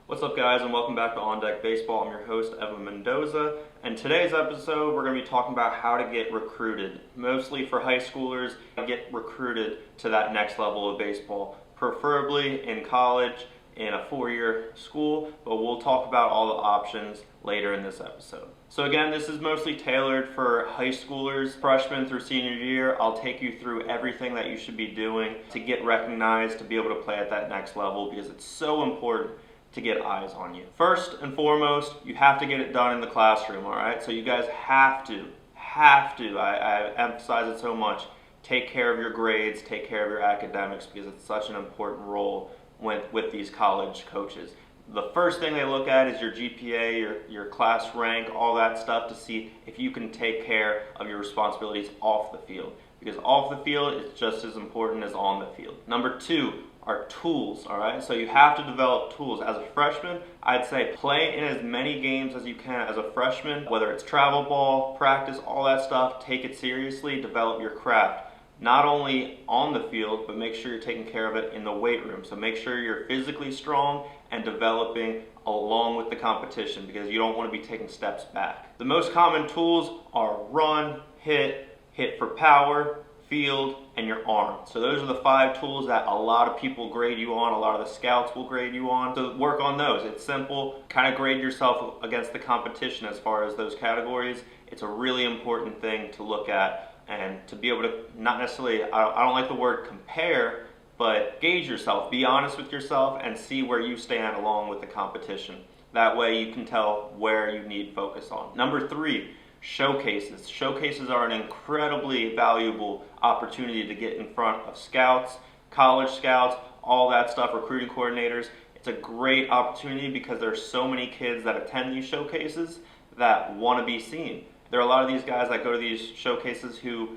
What's up, guys, and welcome back to On Deck Baseball. I'm your host, Evan Mendoza, and today's episode we're going to be talking about how to get recruited, mostly for high schoolers, get recruited to that next level of baseball, preferably in college, in a four-year school, but we'll talk about all the options later in this episode. So again, this is mostly tailored for high schoolers, freshman through senior year. I'll take you through everything that you should be doing to get recognized, to be able to play at that next level, because it's so important to get eyes on you. First and foremost, you have to get it done in the classroom, all right? So you guys have to, I emphasize it so much, take care of your grades, take care of your academics, because it's such an important role with these college coaches. The first thing they look at is your GPA, your class rank, all that stuff, to see if you can take care of your responsibilities off the field, because off the field is just as important as on the field. Number two are tools, all right? So you have to develop tools. As a freshman, I'd say play in as many games as you can as a freshman, whether it's travel ball, practice, all that stuff. Take it seriously, develop your craft. Not only on the field, but make sure you're taking care of it in the weight room. So make sure you're physically strong and developing along with the competition, because you don't want to be taking steps back. The most common tools are run, hit for power, field, and your arm. So those are the 5 tools that a lot of people grade you on, a lot of the scouts will grade you on. So work on those. It's simple. Kind of grade yourself against the competition as far as those categories. It's a really important thing to look at and to be able to, not necessarily, I don't like the word compare, but gauge yourself. Be honest with yourself and see where you stand along with the competition. That way you can tell where you need focus on. Number 3, showcases. Showcases are an incredibly valuable opportunity to get in front of scouts, college scouts, all that stuff, recruiting coordinators. It's a great opportunity because there's so many kids that attend these showcases that want to be seen. There are a lot of these guys that go to these showcases who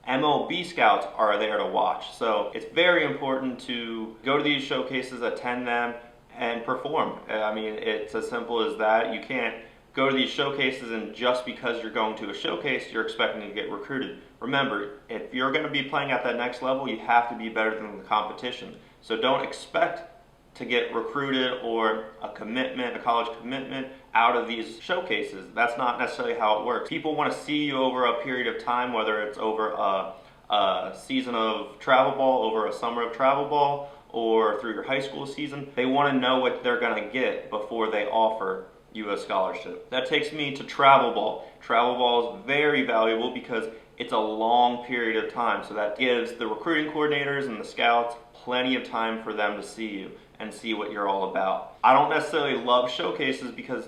MLB scouts are there to watch. So it's very important to go to these showcases, attend them, and perform. I mean, it's as simple as that. You can't go to these showcases and just because you're going to a showcase, you're expecting to get recruited. Remember, if you're going to be playing at that next level, you have to be better than the competition. So don't expect to get recruited or a commitment, a college commitment, out of these showcases. That's not necessarily how it works. People want to see you over a period of time, whether it's over a season of travel ball, over a summer of travel ball, or through your high school season. They want to know what they're going to get before they offer you a scholarship. That takes me to travel ball. Travel ball is very valuable because it's a long period of time, so that gives the recruiting coordinators and the scouts plenty of time for them to see you and see what you're all about. I don't necessarily love showcases because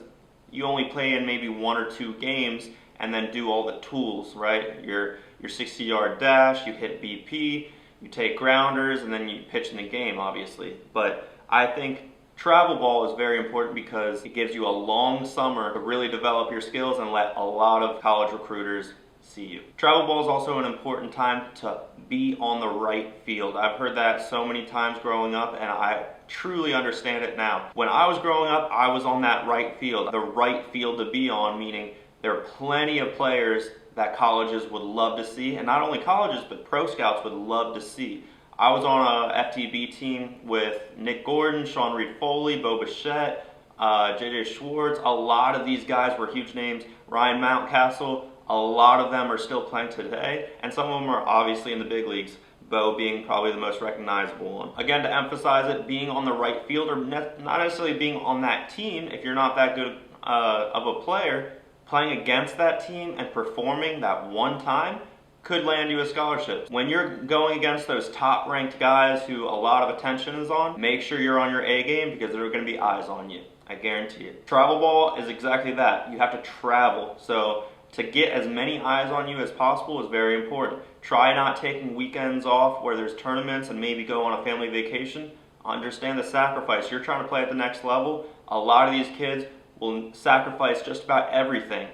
you only play in maybe 1 or 2 games and then do all the tools, right? Your 60-yard dash, you hit BP, you take grounders, and then you pitch in the game, obviously. But I think travel ball is very important because it gives you a long summer to really develop your skills and let a lot of college recruiters see you. Travel ball is also an important time to be on the right field. I've heard that so many times growing up, and I truly understand it now. When I was growing up, I was on that right field. The right field to be on, meaning there are plenty of players that colleges would love to see, and not only colleges, but pro scouts would love to see. I was on a FTB team with Nick Gordon, Sean Reed Foley, Bo Bichette, JJ Schwartz. A lot of these guys were huge names. Ryan Mountcastle, a lot of them are still playing today, and some of them are obviously in the big leagues, Bo being probably the most recognizable one. Again, to emphasize it, being on the right field, or not necessarily being on that team, if you're not that good of a player, playing against that team and performing that one time could land you a scholarship. When you're going against those top-ranked guys who a lot of attention is on, make sure you're on your A game because there are going to be eyes on you. I guarantee it. Travel ball is exactly that. You have to travel. So to get as many eyes on you as possible is very important. Try not taking weekends off where there's tournaments and maybe go on a family vacation. Understand the sacrifice. You're trying to play at the next level. A lot of these kids will sacrifice just about everything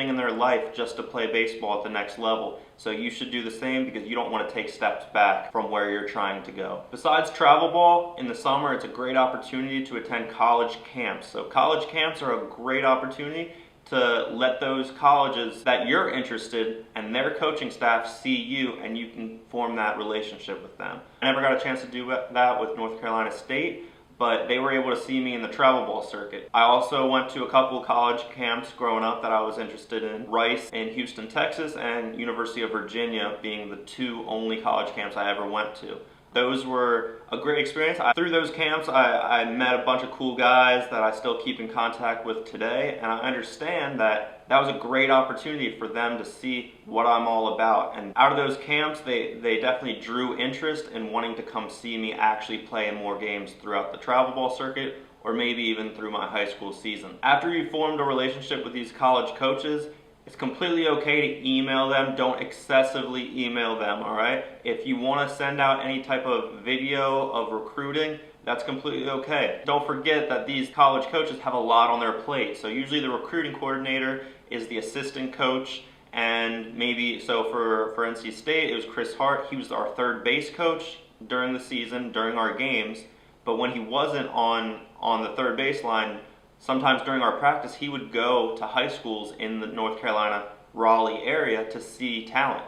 in their life just to play baseball at the next level. So you should do the same because you don't want to take steps back from where you're trying to go. Besides travel ball, in the summer it's a great opportunity to attend college camps. So college camps are a great opportunity to let those colleges that you're interested and their coaching staff see you, and you can form that relationship with them. I never got a chance to do that with North Carolina State, but they were able to see me in the travel ball circuit. I also went to a couple college camps growing up that I was interested in. Rice in Houston, Texas, and University of Virginia being the two only college camps I ever went to. Those were a great experience. Through those camps, I met a bunch of cool guys that I still keep in contact with today, and I understand that that was a great opportunity for them to see what I'm all about. And out of those camps, they definitely drew interest in wanting to come see me actually play in more games throughout the travel ball circuit, or maybe even through my high school season. After you formed a relationship with these college coaches, it's completely okay to email them. Don't excessively email them, all right? If you want to send out any type of video of recruiting, that's completely okay. Don't forget that these college coaches have a lot on their plate. So usually the recruiting coordinator is the assistant coach, and maybe, so for NC State, it was Chris Hart. He was our third base coach during the season, during our games. But when he wasn't on the third baseline, sometimes during our practice, he would go to high schools in the North Carolina, Raleigh area to see talent.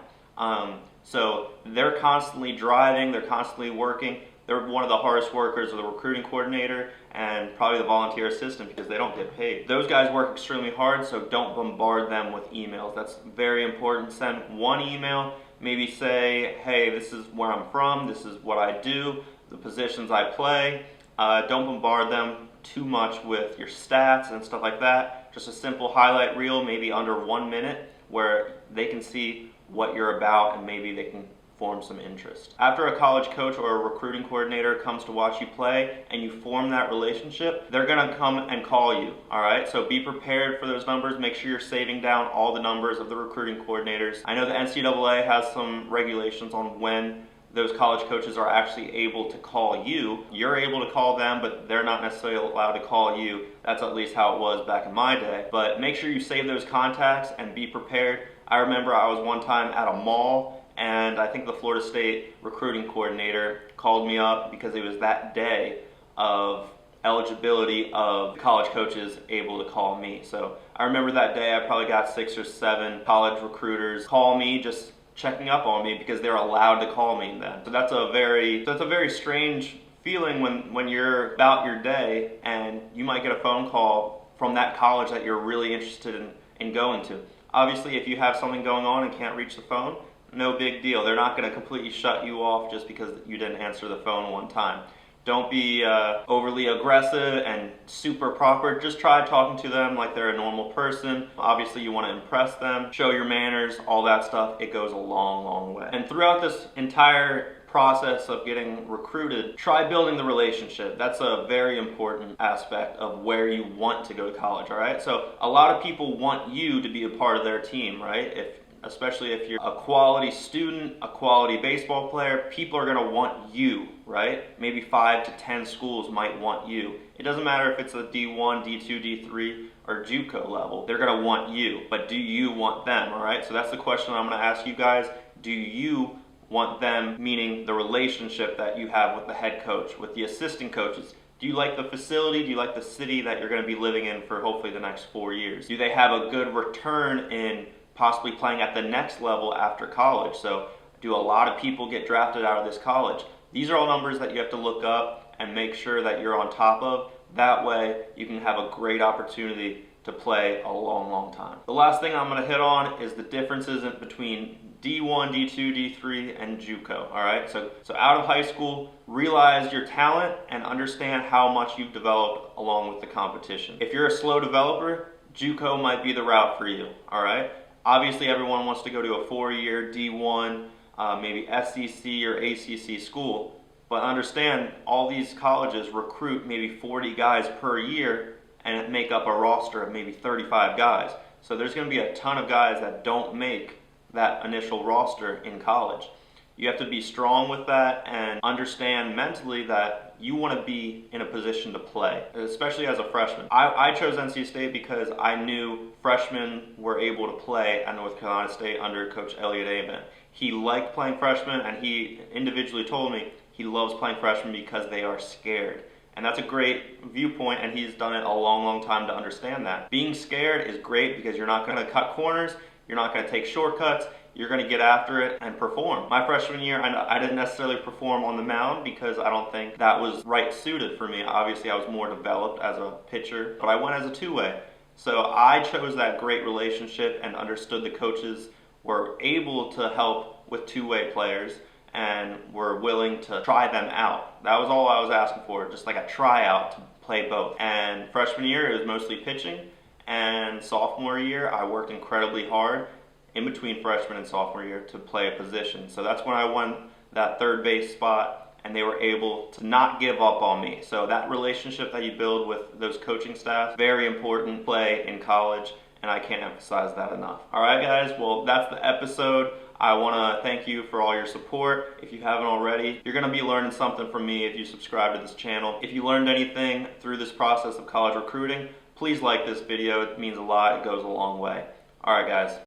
So they're constantly driving, they're constantly working. They're one of the hardest workers, the recruiting coordinator and probably the volunteer assistant, because they don't get paid. Those guys work extremely hard, so don't bombard them with emails. That's very important. Send one email, maybe say, hey, this is where I'm from, this is what I do, the positions I play. Don't bombard them too much with your stats and stuff like that. Just a simple highlight reel, maybe under 1 minute, where they can see what you're about and maybe they can form some interest. After a college coach or a recruiting coordinator comes to watch you play and you form that relationship, they're gonna come and call you, all right? So be prepared for those numbers. Make sure you're saving down all the numbers of the recruiting coordinators. I know the NCAA has some regulations on when those college coaches are actually able to call you. You're able to call them, but they're not necessarily allowed to call you. That's at least how it was back in my day. But make sure you save those contacts and be prepared. I remember I was one time at a mall, and I think the Florida State recruiting coordinator called me up because it was that day of eligibility of college coaches able to call me. So I remember that day I probably got 6 or 7 college recruiters call me, just checking up on me because they're allowed to call me then. So that's a very strange feeling when you're about your day and you might get a phone call from that college that you're really interested in going to. Obviously, if you have something going on and can't reach the phone, no big deal. They're not going to completely shut you off just because you didn't answer the phone one time. Don't be overly aggressive and super proper. Just try talking to them like they're a normal person. Obviously, you want to impress them, show your manners, all that stuff. It goes a long, long way. And throughout this entire process of getting recruited, try building the relationship. That's a very important aspect of where you want to go to college, all right? So a lot of people want you to be a part of their team, right? Especially if you're a quality student, a quality baseball player, people are gonna want you, right? Maybe 5 to 10 schools might want you. It doesn't matter if it's a D1, D2, D3, or JUCO level. They're gonna want you, but do you want them, all right? So that's the question I'm gonna ask you guys. Do you want them, meaning the relationship that you have with the head coach, with the assistant coaches? Do you like the facility? Do you like the city that you're gonna be living in for hopefully the next 4 years? Do they have a good return in possibly playing at the next level after college? So do a lot of people get drafted out of this college? These are all numbers that you have to look up and make sure that you're on top of. That way you can have a great opportunity to play a long, long time. The last thing I'm gonna hit on is the differences between D1, D2, D3, and JUCO, all right? So out of high school, realize your talent and understand how much you've developed along with the competition. If you're a slow developer, JUCO might be the route for you, all right? Obviously, everyone wants to go to a 4-year D1, maybe SEC or ACC school, but understand all these colleges recruit maybe 40 guys per year and make up a roster of maybe 35 guys. So there's going to be a ton of guys that don't make that initial roster in college. You have to be strong with that and understand mentally that you want to be in a position to play, especially as a freshman. I chose NC State because I knew freshmen were able to play at North Carolina State under Coach Elliott Avent. He liked playing freshmen, and he individually told me he loves playing freshmen because they are scared. And that's a great viewpoint, and he's done it a long, long time to understand that. Being scared is great because you're not going to cut corners, you're not going to take shortcuts, you're going to get after it and perform. My freshman year, I didn't necessarily perform on the mound because I don't think that was right suited for me. Obviously, I was more developed as a pitcher, but I went as a two-way. So I chose that great relationship and understood the coaches were able to help with two-way players and were willing to try them out. That was all I was asking for, just like a tryout to play both. And freshman year, it was mostly pitching. And sophomore year, I worked incredibly hard in between freshman and sophomore year to play a position. So that's when I won that third base spot, and they were able to not give up on me. So that relationship that you build with those coaching staff, very important play in college, and I can't emphasize that enough. All right, guys, well, that's the episode. I want to thank you for all your support. If you haven't already, you're going to be learning something from me if you subscribe to this channel. If you learned anything through this process of college recruiting, please like this video. It means a lot. It goes a long way. All right, guys.